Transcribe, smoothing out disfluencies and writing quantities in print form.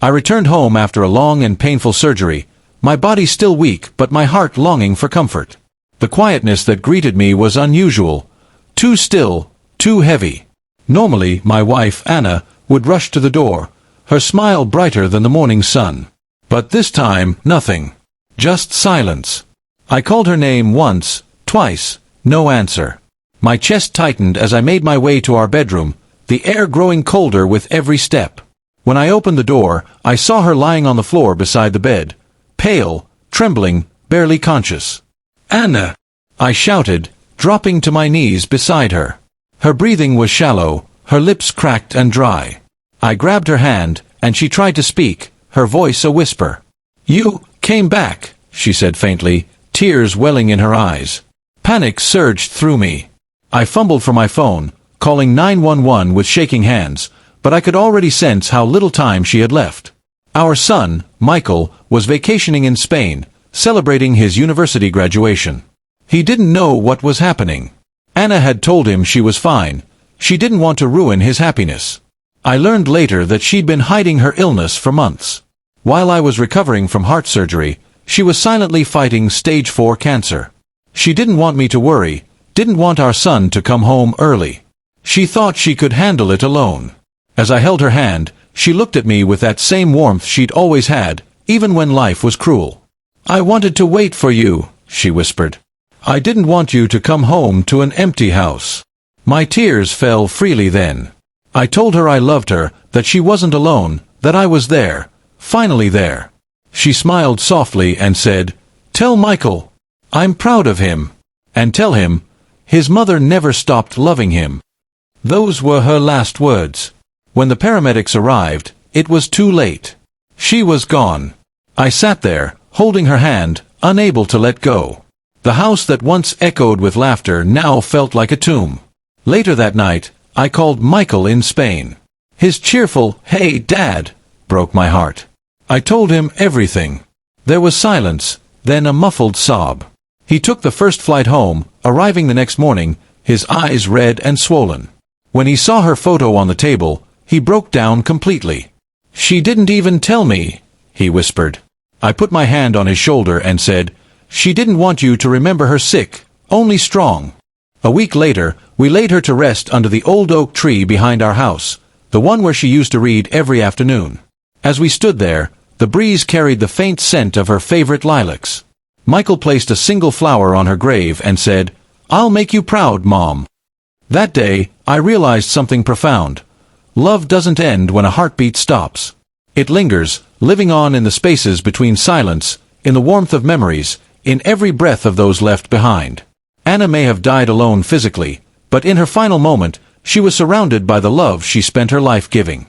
I returned home after a long and painful surgery, my body still weak but my heart longing for comfort. The quietness that greeted me was unusual, too still, too heavy. Normally, my wife, Anna, would rush to the door, her smile brighter than the morning sun. But this time, nothing. Just silence. I called her name once, twice, no answer. My chest tightened as I made my way to our bedroom, the air growing colder with every step. When I opened the door, I saw her lying on the floor beside the bed, pale, trembling, barely conscious. "Anna!" I shouted, dropping to my knees beside her. Her breathing was shallow, her lips cracked and dry. I grabbed her hand, and she tried to speak, her voice a whisper. "You came back," she said faintly, tears welling in her eyes. Panic surged through me. I fumbled for my phone, calling 911 with shaking hands, but I could already sense how little time she had left. Our son, Michael, was vacationing in Spain, celebrating his university graduation. He didn't know what was happening. Anna had told him she was fine. She didn't want to ruin his happiness. I learned later that she'd been hiding her illness for months. While I was recovering from heart surgery, she was silently fighting stage 4 cancer. She didn't want me to worry, didn't want our son to come home early. She thought she could handle it alone. As I held her hand, she looked at me with that same warmth she'd always had, even when life was cruel. "I wanted to wait for you," she whispered. "I didn't want you to come home to an empty house." My tears fell freely then. I told her I loved her, that she wasn't alone, that I was there, finally there. She smiled softly and said, "Tell Michael. I'm proud of him. And tell him, his mother never stopped loving him." Those were her last words. When the paramedics arrived, it was too late. She was gone. I sat there, holding her hand, unable to let go. The house that once echoed with laughter now felt like a tomb. Later that night, I called Michael in Spain. His cheerful, "Hey, Dad," broke my heart. I told him everything. There was silence, then a muffled sob. He took the first flight home, arriving the next morning, his eyes red and swollen. When he saw her photo on the table, he broke down completely. "She didn't even tell me," he whispered. I put my hand on his shoulder and said, "She didn't want you to remember her sick, only strong." A week later, we laid her to rest under the old oak tree behind our house, the one where she used to read every afternoon. As we stood there, the breeze carried the faint scent of her favorite lilacs. Michael placed a single flower on her grave and said, "I'll make you proud, Mom." That day, I realized something profound. Love doesn't end when a heartbeat stops. It lingers, living on in the spaces between silence, in the warmth of memories, in every breath of those left behind. Anna may have died alone physically, but in her final moment, she was surrounded by the love she spent her life giving.